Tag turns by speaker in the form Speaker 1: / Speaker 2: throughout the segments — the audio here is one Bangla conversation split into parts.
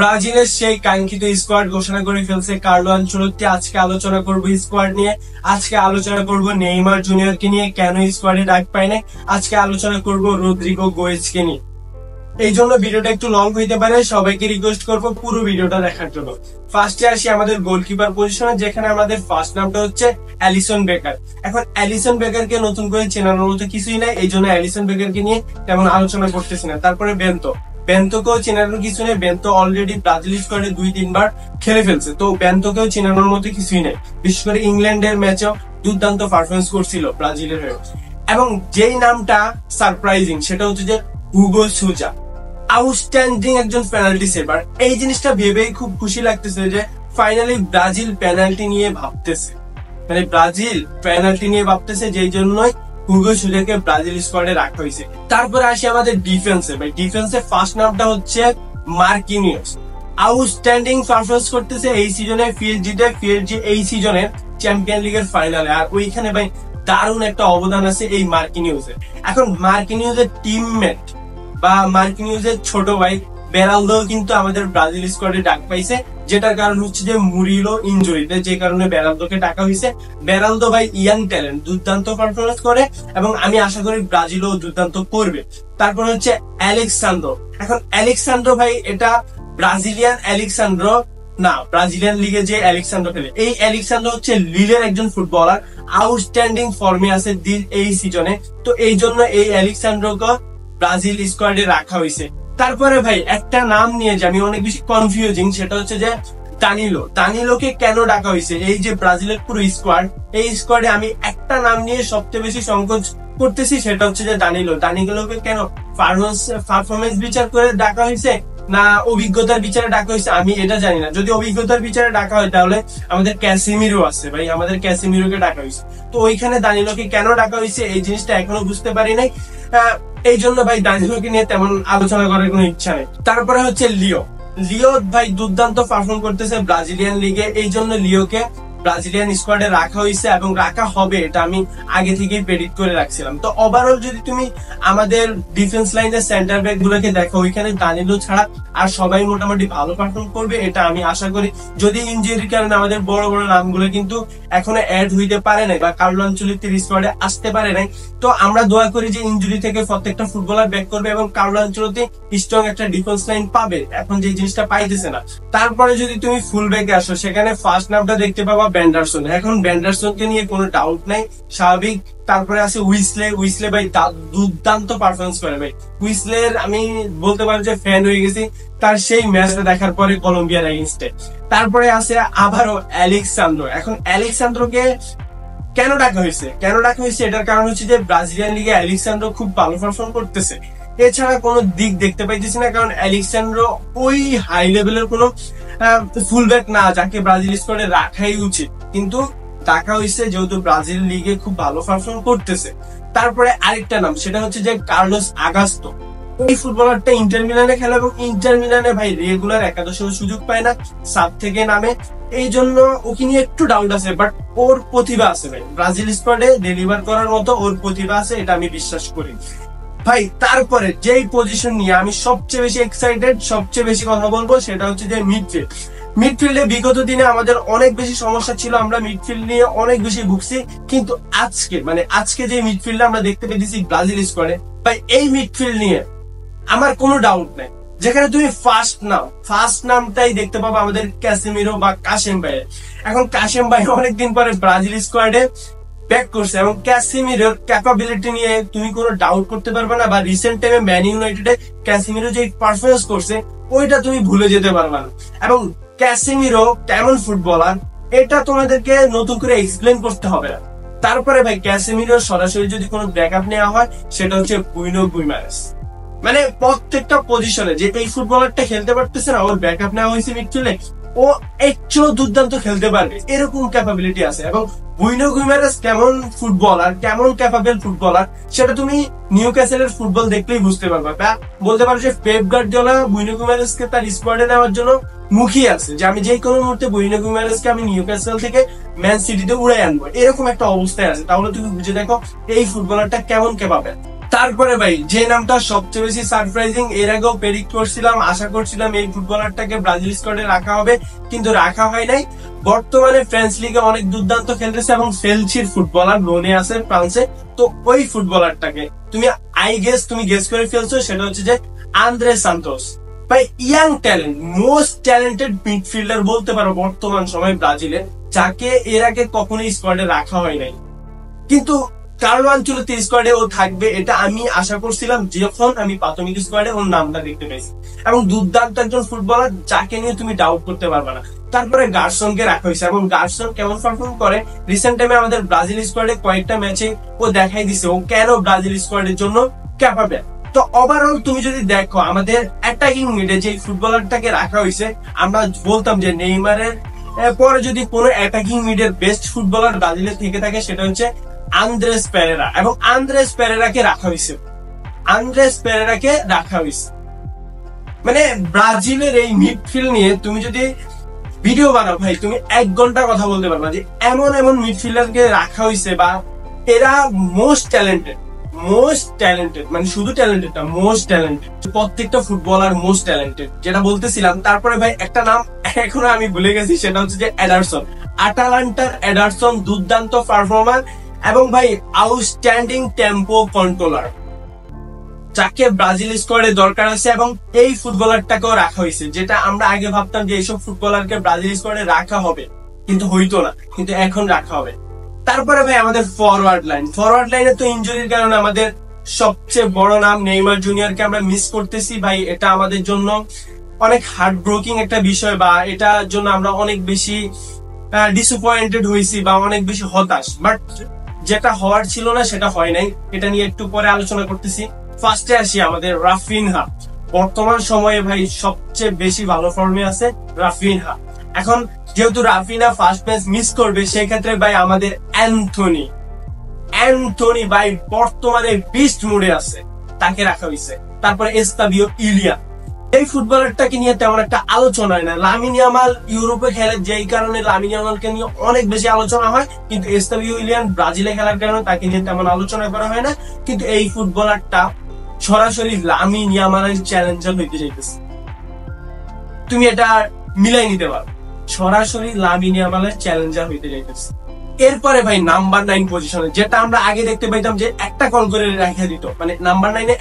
Speaker 1: ব্রাজিলের সেই কাঙ্ক্ষিত স্কোয়াড ঘোষণা করে ফেলছে কার্লো আনচেলত্তি। আজকে আলোচনা করব স্কোয়াড নিয়ে, আজকে আলোচনা করব নেইমার জুনিয়রকে নিয়ে, কেন স্কোয়াডে ডাক পায় না, আজকে আলোচনা করব রদ্রিগো গোয়েজকে নিয়ে। এই জন্য ভিডিওটা একটু লং হইতে পারে, সবাইকে রিকোয়েস্ট করবো পুরো ভিডিওটা দেখার জন্য। ফার্স্টে আসি আমাদের গোলকিপার পজিশনে, যেখানে আমাদের ফার্স্ট নামটা হচ্ছে অ্যালিসন বেকার। এখন অ্যালিসন বেকারকে নতুন করে চেনানোর মতো কিছুই নাই, এই জন্য অ্যালিসন বেকারকে নিয়ে তেমন আলোচনা করতেছি না। তারপরে বেন্তোকেও চেনানোর কিছু নেই, বেন্তো অলরেডি ব্রাজিল স্কোয়াডে 2-3 বার খেলে ফেলছে, তো বেন্তোকেও চেনানোর মতো কিছুই নেই। বিশেষ করে ইংল্যান্ডের ম্যাচেও দুর্দান্ত পারফরমেন্স করছিল ব্রাজিলের হয়ে। এবং যেই নামটা সারপ্রাইজিং সেটা হচ্ছে যে হুগো সুজা, আউটস্ট্যান্ডিং একজন পেনাল্টি সেভার। এই জিনিসটা ভেবেই খুব খুশি লাগতেছে যে ফাইনালি ব্রাজিল পেনাল্টি নিয়ে ভাবতেছে, মানে ব্রাজিল পেনাল্টি নিয়ে ভাবতেছে, যেই জন্যই হুগো সুজাকে ব্রাজিল স্কোয়াডে রাখা হয়েছে। তারপরে আসি আমাদের ডিফেন্সে। ভাই ডিফেন্সে ফার্স্ট নামটা হচ্ছে মার্কিনিওস, আউটস্ট্যান্ডিং পারফরমেন্স করতেছে এই সিজনে। পিএসজি এই সিজনের চ্যাম্পিয়ন লিগের ফাইনালে, আর ওইখানে ভাই দারুণ একটা অবদান আছে এই মার্কিনিওসের। এখন মার্কিনিওসের টিমমেট বা মার্কিনিওসের ছোট ভাই বেরালদো কিন্তু আমাদের ব্রাজিল স্কোয়াডে ডাক পাইছে, যেটার কারণ হচ্ছে যে মুরিলো ইনজুরিতে, যে কারণে বেরালদোকে ডাকা হয়েছে। বেরালদো ভাই ইয়াং ট্যালেন্ট, দুর্দান্ত পারফরমেন্স করে এবং আমি আশা করি ব্রাজিলও দুর্দান্ত করবে। তারপর হচ্ছে অ্যালেক্সান্দ্রো। এখন অ্যালেক্সান্দ্রো ভাই এটা ব্রাজিলিয়ান অ্যালেক্সান্দ্রো না, ব্রাজিলিয়ান লিগে যে অ্যালেক্সান্দ্রো খেলে, এই অ্যালেক্সান্দ্রো হচ্ছে লিলের একজন ফুটবলার, আউটস্ট্যান্ডিং ফর্মে আছে এই সিজনে, তো এই জন্য এই অ্যালেক্সান্দ্রোকে ব্রাজিল স্কোয়াডে রাখা হয়েছে। তারপরে ভাই একটা নাম নিয়ে যে আমি অনেক বেশি কনফিউজিং, সেটা হচ্ছে যে দানিলোকে কেন ডাকা হয়েছে। এই যে ব্রাজিলের পুরো স্কোয়াড, এই স্কোয়াডে আমি একটা নাম নিয়ে সবচেয়ে বেশি সংকোচ করতেছি, সেটা হচ্ছে যে দানিলোকে কেন পারফরমেন্স বিচার করে ডাকা হয়েছে না অভিজ্ঞতার বিচারে ডাকা হয়েছে আমি এটা জানি না। যদি অভিজ্ঞতার বিচারে ডাকা হয় তাহলে আমাদের ক্যাসিমিরো আছে ভাই, আমাদের ক্যাসিমিরোকে ডাকা হয়েছে, তো ওইখানে দানিলোকে কেন ডাকা হয়েছে এই জিনিসটা এখনো বুঝতে পারি নাই। এই জন্য ভাই দানিলোকে নিয়ে তেমন আলোচনা করার কোনো ইচ্ছা নেই। তারপরে হচ্ছে লিও ভাই দুর্দান্ত পারফর্ম করতেছে ব্রাজিলিয়ান লিগে, এই জন্য লিওকে ব্রাজিলিয়ান স্কোয়াডে রাখা হয়েছে এবং রাখা হবে, এটা আমি আগে থেকেই প্রেডিক্ট করে রাখছিলাম। তো ওভারঅল যদি তুমি আমাদের ডিফেন্স লাইনের সেন্টার ব্যাক গুলোকে দেখো, ওইখানে দানিলো ছাড়া আর সবাই মোটামুটি ভালো পারফর্ম করবে, এটা আমি আশা করি। যদি ইনজুরির কারণে আমাদের বড় বড় নামগুলো কিন্তু এখনো অ্যাড হইতে পারে নাই বা কার্লো আনচেলত্তির স্কোয়াডে আসতে পারে নাই, তো আমরা দোয়া করি যে ইনজুরি থেকে প্রত্যেকটা ফুটবলার ব্যাক করবে এবং কার্লো আনচেলত্তি স্ট্রং একটা ডিফেন্স লাইন পাবে, এখন যে জিনিসটা পাইতেছে না। তারপরে যদি তুমি ফুল ব্যাকে আসো, সেখানে ফার্স্ট নামটা দেখতে পাবা ব্যান্ডারসন। এখন ব্যান্ডারসনকে নিয়ে কোনো ডাউট নাই, স্বাভাবিক। তারপরে আছে উইসলে ভাই দুর্দান্ত পারফরমেন্স করে ভাই। উইসলের আমি বলতে পারি যে ফ্যান হয়ে গেছি তার সেই ম্যাচটা দেখার পরে কলম্বিয়ার এগেইনস্টে। তারপরে আছে আবারও অ্যালেক্সান্দ্রো। এখন অ্যালেক্সান্দ্রোকে কেন ডাকা হয়েছে এটার কারণ হচ্ছে যে ব্রাজিলিয়ান লিগে অ্যালেক্সান্দ্রো খুব ভালো পারফর্ম করতেছে, এছাড়া কোনো দিক দেখতে পাইতেছি না, কারণ অ্যালেক্সান্দ্রো ওই হাই লেভেলের কোনো ফুলব্যাক না যাকে ব্রাজিল স্কোয়াডে রাখাই উচিত, কিন্তু ডাকা হয়েছে যেহেতু ব্রাজিল লিগে খুব ভালো পারফর্ম করতেছে। তারপরে আরেকটা নাম, সেটা হচ্ছে যে কার্লোস আগাস্তো। এই ফুটবলারটা ইন্টার মিলানে খেলে এবং ইন্টার মিলানে ভাই রেগুলার একাদশেও সুযোগ পায় না, সাব থেকে নামে, এই জন্য ওকে নিয়ে একটু ডাউট আছে। বাট ওর প্রতিভা আছে ভাই, ব্রাজিল স্কোয়াডে ডেলিভার করার মতো ওর প্রতিভা আছে, এটা আমি বিশ্বাস করি ভাই। তারপরে যেই পজিশন নিয়ে আমি সবচেয়ে বেশি এক্সাইটেড, সবচেয়ে বেশি কথা বলবো, সেটা হচ্ছে যে মিডফিল্ডে বিগত দিনে আমাদের অনেক বেশি সমস্যা ছিল, আমরা মিডফিল্ড নিয়ে অনেক বেশি ভুগছি, কিন্তু আজকে যে মিডফিল্ডে আমরা দেখতে পেয়েছি ব্রাজিল স্কোয়াডে ভাই, এই মিডফিল্ড নিয়ে আমার কোনো ডাউট নাই। যেখানে তুমি ফার্স্ট নামটাই দেখতে পাবো আমাদের ক্যাসেমিরো বা কাশেম ভাইয়ের। এখন কাশেম ভাই অনেকদিন পরে ব্রাজিল স্কোয়াডে ব্যাক করছে এবং ক্যাসিমিরোর ক্যাপাবিলিটি নিয়ে তুমি কোনো ডাউট করতে পারবে না, বা রিসেন্ট টাইমে ম্যান ইউনাইটেডে ক্যাসিমিরো যে পারফরমেন্স করছে ওইটা তুমি ভুলে যেতে পারবে না। এবং ক্যাসিমিরো কেমন ফুটবলার এটা তোমাদেরকে নতুন করে এক্সপ্লেন করতে হবে না। তারপরে ভাই ক্যাসিমিরোর সরাসরি যদি কোনো ব্যাকআপ নেওয়া হয়, সেটা হচ্ছে বুইনো গুইমারেস। মানে প্রত্যেকটা পজিশনে যে এই ফুটবলারটা খেলতে পারতেছে না, ওর ব্যাকআপ নেওয়া হয়েছে মিডফিল্ডে, ও একটু দুর্দান্ত খেলতে পারবে এরকম ক্যাপাবিলিটি আছে। এবং বুইনো গুইমারেস কেমন ফুটবলার, কেমন ক্যাপাবল ফুটবলার, সেটা তুমি নিউক্যাসলের ফুটবল দেখলেই বুঝতে পারবে। বা বলতে পারো যে পেপ গার্দিওলা বুইনো গুইমারেসকে তার স্কোয়াডে নেওয়ার জন্য মুখিয়ে আছে, যে আমি যে কোনো মুহূর্তে বুইনো গুইমারেসকে আমি নিউক্যাসল থেকে ম্যান সিটিতে উড়াই আনবো, এরকম একটা অবস্থায় আছে। তাহলে তুমি বুঝে দেখো এই ফুটবলারটা কেমন ক্যাপাবল। তারপরে ভাই যে নামটা সবচেয়ে বেশি সারপ্রাইজিং, এর আগেও প্রেডিক্ট করছিলাম, আশা করছিলাম এই ফুটবলারটাকে ব্রাজিল স্কোয়াডে রাখা হবে, কিন্তু রাখা হয় নাই। বর্তমানে ফ্রান্স লিগে অনেক দুর্দান্ত খেলতেছে এবং চেলসির ফুটবলার লোনে আছে ফ্রান্সে। তো ওই ফুটবলারটাকে তুমি গেস করে ফেলছো, সেটা হচ্ছে যে আন্দ্রে সান্তোস। ভাই young talent, most talented midfielder বলতে পারো বর্তমান সময় ব্রাজিলের, যাকে এর আগে কখনোই স্কোয়াডে রাখা হয় নাই। কিন্তু কার্লো আনচেলত্তি স্কোয়াডে ও থাকবে এটা আমি আশা করছিলাম যখন আমি প্রাথমিক স্কোয়াডে ওর নামটা দেখতে পেয়েছি, এবং দুর্দান্ত একজন ফুটবলার যাকে নিয়ে তুমি ডাউট করতে পারবে না। তারপরে গার্সনকে রাখা হয়েছে, এবং গার্সন কেমন পারফর্ম করে রিসেন্ট টাইমে আমাদের ব্রাজিল স্কোয়াডে কয়েকটা ম্যাচে ও দেখাই দিছে ও কেন ব্রাজিল স্কোয়াডের জন্য ক্যাপাবেল। তো ওভারঅল তুমি যদি দেখো আমাদের অ্যাটাকিং মিডে যে ফুটবলারটাকে রাখা হয়েছে, আমরা বলতাম যে নেইমারের পরে যদি কোনো অ্যাটাকিং মিডের বেস্ট ফুটবলার ব্রাজিলের থেকে থাকে সেটা হচ্ছে আন্দ্রেস পেরেরা, এবং আন্দ্রেস পেরেরাকে রাখা হয়েছে। মানে ব্রাজিলের এই মিডফিল্ড নিয়ে তুমি যদি ভিডিও বানাও ভাই, তুমি 1 ঘন্টা কথা বলতে পারবা যে এমন এমন মিডফিল্ডারকে রাখা হয়েছে, বা এরা মোস্ট ট্যালেন্টেড, মানে শুধু ট্যালেন্টেড না, মোস্ট ট্যালেন্টেড, প্রত্যেকটা ফুটবলার মোস্ট ট্যালেন্টেড যেটা বলতেছিলাম। তারপরে ভাই একটা নাম এখনো আমি ভুলে গেছি, সেটা হচ্ছে যে এডারসন, আটালান্টার এডারসন, দুর্দান্ত পারফরমার এবং ভাই আউটস্ট্যান্ডিং টেম্পো কন্ট্রোলার, যাকে ব্রাজিল স্কোয়াডে দরকার আছে। এবং এই ফুটবলারটাকেও রাখা হয়েছে, যেটা আমরা আগে ভাবতাম যে এইসব ফুটবলারকে ব্রাজিল স্কোয়াডে রাখা হবে, কিন্তু হইতো না, কিন্তু এখন রাখা হবে। তারপরে ভাই আমাদের ফরওয়ার্ড লাইনে তো ইনজুরির কারণে আমাদের সবচেয়ে বড় নাম নেইমার জুনিয়রকে আমরা মিস করতেছি ভাই। এটা আমাদের জন্য অনেক হার্ট ব্রোকিং একটা বিষয়, বা এটার জন্য আমরা অনেক বেশি ডিসঅ্যাপয়েন্টেড হয়েছি বা অনেক বেশি হতাশ। বাট যেটা হওয়ার ছিল না সেটা হয় নাই, এটা নিয়ে একটু পরে আলোচনা করতেছি। ফার্স্টে আসি আমাদের রাফিনহা, বর্তমান সময়ে ভাই সবচেয়ে বেশি ভালো ফর্মে আছে রাফিনহা। এখন যেহেতু রাফিনহা ফার্স্ট ম্যাচ মিস করবে, সেক্ষেত্রে ভাই আমাদের অ্যান্থনি ভাই বর্তমানে বিস্ট মুডে আছে, তাকে রাখা হয়েছে। তারপরে এস্তাবিও ইলিয়া, এই ফুটবলারটাকে নিয়ে তেমন একটা আলোচনা হয় না। লামিন ইয়ামাল ইউরোপে খেলে, যেই কারণে লামিন ইয়ামালকে নিয়ে অনেক বেশি আলোচনা হয়, কিন্তু এস্তাবিও ইলিয়ান ব্রাজিলে খেলার কারণে তাকে নিয়ে তেমন আলোচনা করা হয় না। কিন্তু এই ফুটবলারটা সরাসরি লামিন ইয়ামালের চ্যালেঞ্জার হইতে চাইতেছে, তুমি এটা মিলাই নিতে পারো, সরাসরি লামিন ইয়ামালের চ্যালেঞ্জার হইতে চাইতেছে। এরপরে ভাই নাম্বার 9 পজিশনে, যেটা আমরা আগে দেখতে পাইতাম যে একটা কল করে রেখে দিত, মানে নাম্বার 9 এ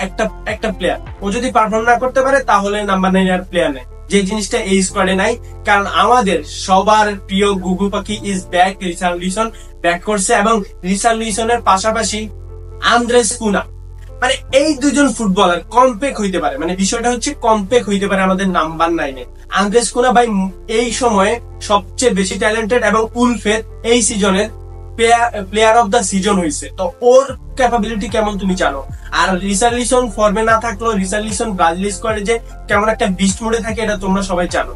Speaker 1: একটা প্লেয়ার, ও যদি পারফর্ম না করতে পারে তাহলে নাম্বার 9 আর প্লেয়ার নেই, যে জিনিসটা এই স্কোয়াডে নাই। কারণ আমাদের সবার প্রিয় গুগু পাখি ইজ ব্যাক, রিচার্লিসন ব্যাক করছে, এবং রিচার্লিসনের পাশাপাশি আন্দ্রেস কুনা, মানে এই দুজন ফুটবলার কম্পেক হইতে পারে, মানে বিষয়টা হচ্ছে কম্পেক হইতে পারে আমাদের নাম্বার 9 এ। আন্দ্রেস কুনা ভাই এই সময়ে সবচেয়ে বেশি ট্যালেন্টেড, এবং উলফের এই সিজনের প্লেয়ার অফ দা সিজন হয়েছে। তো ওর ক্যাপাবিলিটি কেমন তুমি জানো। আর রিচার্লিসন ফর্মে না থাকলেও রিচার্লিসন ব্রাজিল স্কোয়াডে যে কেমন একটা বিস্ট মোডে থাকে এটা তোমরা সবাই জানো।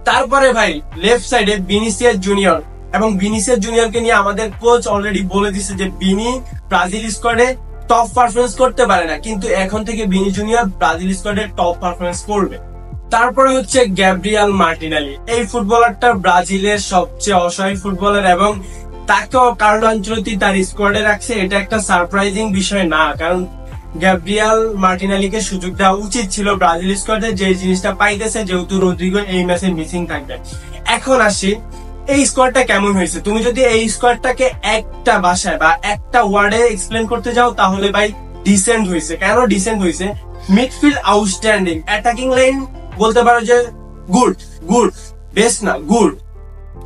Speaker 1: তারপরে ভাই লেফট সাইডে ভিনিসিয়াস জুনিয়র, এবং ভিনিসিয়াস জুনিয়রকে নিয়ে আমাদের কোচ অলরেডি বলে দিচ্ছে যে বিনি ব্রাজিল স্কোয়াডে টপ পারফরমেন্স করতে পারে না, কিন্তু এখন থেকে বিনি জুনিয়র ব্রাজিল স্কোয়াডে টপ পারফরমেন্স করবে। তারপরে হচ্ছে গ্যাব্রিয়াল মার্টিনেলি, এই ফুটবলারটা ব্রাজিলের সবচেয়ে অসহায় ফুটবলার, এবং তাকেও কার্লো আনচেলত্তি তার স্কোয়াডে রাখছে। এটা একটা সারপ্রাইজিং বিষয় না, কারণ গ্যাব্রিয়াল মার্টিনেলিকে সুযোগ দেওয়া উচিত ছিল ব্রাজিল স্কোয়াডে, যে জিনিসটা পাইতেছে, যেহেতু রদ্রিগো এই ম্যাচে মিসিং থাকবে। এখন আসি এই স্কোয়াডটা কেমন হয়েছে। তুমি যদি এই স্কোয়াডটাকে একটা ভাষায় বা একটা ওয়ার্ডে এক্সপ্লেন করতে যাও তাহলে ভাই ডিসেন্ট হয়েছে। কেন ডিসেন্ট হয়েছে? মিডফিল্ড আউটস্ট্যান্ডিং, অ্যাটাকিং লাইন বলতে পারো যে গুড, বেস্ট না গুড,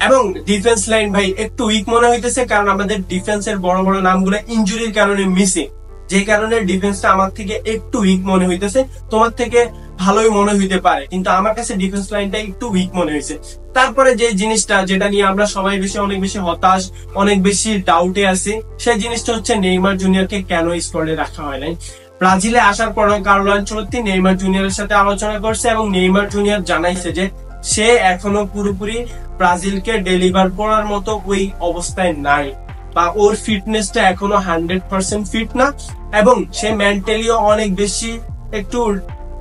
Speaker 1: এবং ডিফেন্স লাইন ভাই একটু উইক মনে হইতেছে, কারণ আমাদের ডিফেন্সের বড় বড় নামগুলো ইনজুরির কারণে মিসিং, যে কারণে ডিফেন্সটা আমার থেকে একটু উইক মনে হইতেছে। তোমার থেকে ভালোই মনে হইতে পারে, কিন্তু আমার কাছে ডিফেন্স লাইনটা একটু উইক মনে হয়েছে। তারপরে যে জিনিসটা যেটা নিয়ে আমরা সবাই অনেক বেশি হতাশ, অনেক বেশি ডাউটে আছি, সেই জিনিসটা হচ্ছে নেইমার জুনিয়রকে কেন স্কোয়াডে রাখা হয় নাই। ব্রাজিলে আসার পর কার্লো আনচেলত্তি নেইমার জুনিয়রের সাথে আলোচনা করছে, এবং নেইমার জুনিয়র জানাইছে যে সে এখনো পুরোপুরি ব্রাজিলকে ডেলিভার করার মতো ওই অবস্থায় নাই, বা ওর ফিটনেসটা এখনো 100% ফিট না, এবং সে মেন্টালিও অনেক বেশি একটু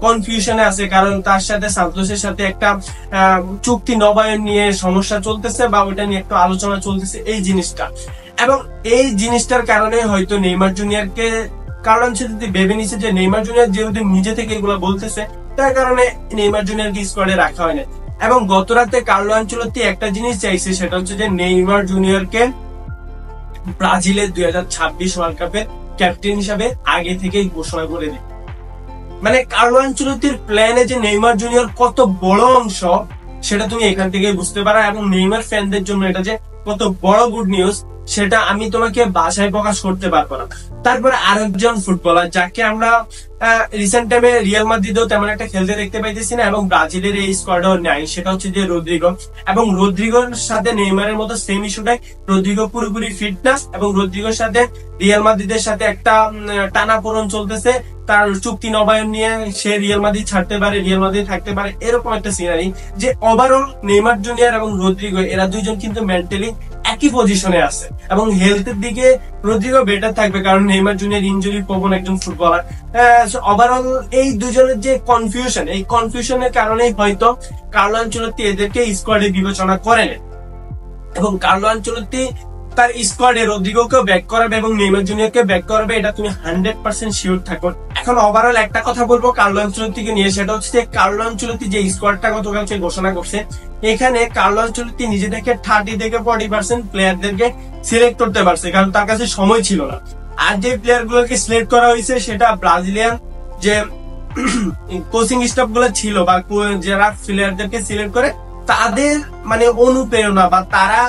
Speaker 1: কনফিউশনে আছে, কারণ তার সাথে সান্তোসের সাথে একটা চুক্তি নবায়ন নিয়ে সমস্যা চলতেছে, বা ওইটা নিয়ে একটু আলোচনা চলতেছে এই জিনিসটা। এবং এই জিনিসটার কারণে হয়তো নেইমার জুনিয়রকে কার্লো আনচেলত্তি ভেবে নিছে যে নেইমার জুনিয়র যেহেতু নিজে থেকে এগুলো বলতেছে, তার কারণে নেইমার জুনিয়রকে স্কোয়াডে রাখা হয় না। এবং গত রাতে কার্লো আনচেলত্তি একটা জিনিস চাইছে, সেটা হচ্ছে যে নেইমার জুনিয়রকে ব্রাজিলের 2026 ওয়ার্ল্ড কাপের ক্যাপ্টেন হিসাবে আগে থেকেই ঘোষণা করে দেয়। মানে কার্লো আনচেলত্তির প্ল্যানে যে নেইমার জুনিয়র কত বড় অংশ, সেটা তুমি এখান থেকে বুঝতে পারো। এবং নেইমার ফ্যানদের জন্য এটা যে কত বড় গুড নিউজ, সেটা আমি তোমাকে ভাষায় প্রকাশ করতে পারবো না। তারপরে আরেকজন ফুটবলার যাকে আমরা রিসেন্ট টাইমে রিয়াল মাদ্রিদেও তেমন একটা খেলতে দেখতে পাইতেছি না এবং ব্রাজিলের এই স্কোয়াডেও নাই, সেটা হচ্ছে যে রদ্রিগো। এবং রদ্রিগোর সাথে নেইমারের মতো সেম ইস্যুটাই, রদ্রিগো পুরোপুরি ফিটনেস এবং রদ্রিগোর সাথে রিয়াল মাদ্রিদের সাথে একটা টানাপোড়েন চলতেছে। তার চুক্তি নবায়ন নিয়ে সে রিয়াল মাদ্রিদ ছাড়তে পারে, রিয়াল মাদ্রিদ থাকতে পারে, এরকম একটা সিনারি। যে ওভারঅল নেইমার জুনিয়র এবং রদ্রিগো এরা দুইজন কিন্তু মেন্টালি একই পজিশনে আছে এবং হেলথের দিকে রদ্রিগো বেটার থাকবে, কারণ নেইমার জুনিয়র ইনজুরি প্রবণ একজন ফুটবলার। ওভারঅল এই দুজনের যে কনফিউশন, এই কনফিউশনের কারণেই হয়তো কার্লো আনচেলত্তি এদেরকে স্কোয়াডে বিবেচনা করেন এবং কার্লো আনচেলত্তি তার স্কোয়াডে রদ্রিগোকেও ব্যাক করাবে এবং নেইমার জুনিয়রকে ব্যাক করাবে, এটা তুমি 100% শিওর থাকো। এখন ওভারঅল একটা কথা বলবো কার্লো আনচেলত্তিকে নিয়ে, সেটা হচ্ছে কার্লো আনচেলত্তি যে স্কোয়াডটা গতকালকে ঘোষণা করছে, এখানে কার্লো আনচেলত্তি নিজে থেকে 30 থেকে 40% প্লেয়ারদেরকে সিলেক্ট করতে পারছে, কারণ তার কাছে সময় ছিল না। আর যে প্লেয়ার গুলোকে সিলেক্ট করা হয়েছে সেটা ব্রাজিলিয়ান যে কোচিং স্টাফ গুলো ছিল বা যারা প্লেয়ারদেরকে সিলেক্ট করে তাদের মানে অনুপ্রেরণা বা তারা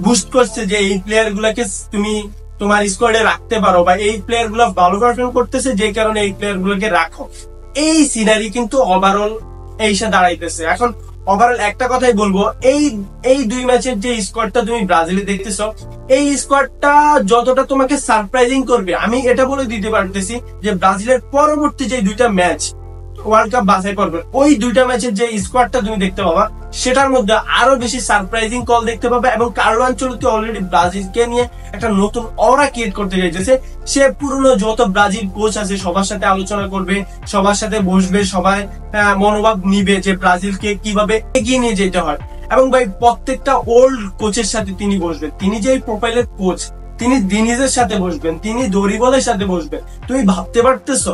Speaker 1: বুস্ট করছে যে এই প্লেয়ার গুলাকে তুমি তোমার স্কোয়াডে রাখতে পারো বা এই প্লেয়ার গুলো ভালো পারফর্ম করতেছে, যে কারণে এই প্লেয়ার গুলোকে রাখো। এই সিনারি কিন্তু ওভারঅল এইসা দাঁড়াইতেছে। এখন ওভারঅল একটা কথাই বলবো, এই দুই ম্যাচের যে স্কোয়াডটা তুমি ব্রাজিলে দেখতেছো, এই স্কোয়াডটা যতটা তোমাকে সারপ্রাইজিং করবে, আমি এটা বলে দিতে পারতেছি যে ব্রাজিলের পরবর্তী যে দুইটা ম্যাচ ওয়ার্ল্ড কাপ বাছাই করবে, ওই দুইটা ম্যাচের যে স্কোয়াডটা তুমি দেখতে পাবা, সেটার মধ্যে আরো বেশি সারপ্রাইজিং কল দেখতে পাবে। এবং কার্লো আনচেলত্তি অলরেডি ব্রাজিলকে নিয়ে একটা নতুন অরা ক্রিয়েট করতে চাইতেছে। সে পুরনো যত ব্রাজিল কোচ আছে সবার সাথে আলোচনা করবে, সবার সাথে বসবে, সবাই মনোভাব নিবে যে ব্রাজিলকে কিভাবে এগিয়ে নিয়ে যেতে হয়। এবং ভাই প্রত্যেকটা ওল্ড কোচের সাথে তিনি বসবেন, তিনি যে প্রোফাইলের কোচ, তিনি দিনিজের সাথে বসবেন, তিনি দরিবলের সাথে বসবেন, তুমি ভাবতে পারতেছো?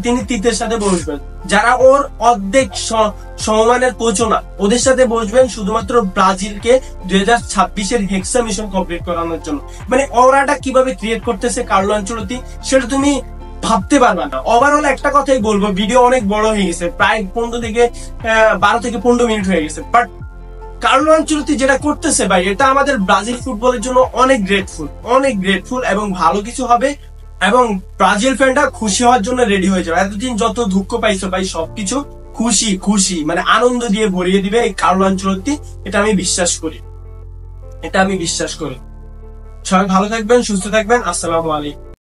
Speaker 1: তিনি তিতের সাথে বসবেন, যারা ওর অর্ধেক সমমানের কোচও না, ওদের সাথে বসবেন শুধুমাত্র ব্রাজিলকে 2026-এর হেক্সা মিশন কমপ্লিট করানোর জন্য। মানে ওরাটা কিভাবে ক্রিয়েট করতেছে কার্লো আনচেলত্তি, সেটা তুমি ভাবতে পারবা না। ওভারঅল একটা কথাই বলবো, ভিডিও অনেক বড় হয়ে গেছে, প্রায় 12 থেকে 15 মিনিট হয়ে গেছে, বাট কার্লো আনচেলত্তি যেটা করতেছে ভাই, এটা আমাদের ব্রাজিল ফুটবলের জন্য অনেক গ্রেটফুল এবং ভালো কিছু হবে। এবং ব্রাজিল ফ্যানটা খুশি হওয়ার জন্য রেডি হয়ে যাবে। এতদিন যত দুঃখ পাইছো ভাই, সবকিছু খুশি মানে আনন্দ দিয়ে ভরিয়ে দিবে এই কার্লো আনচেলত্তি, এটা আমি বিশ্বাস করি। সবাই ভালো থাকবেন, সুস্থ থাকবেন। আসসালামু আলাইকুম।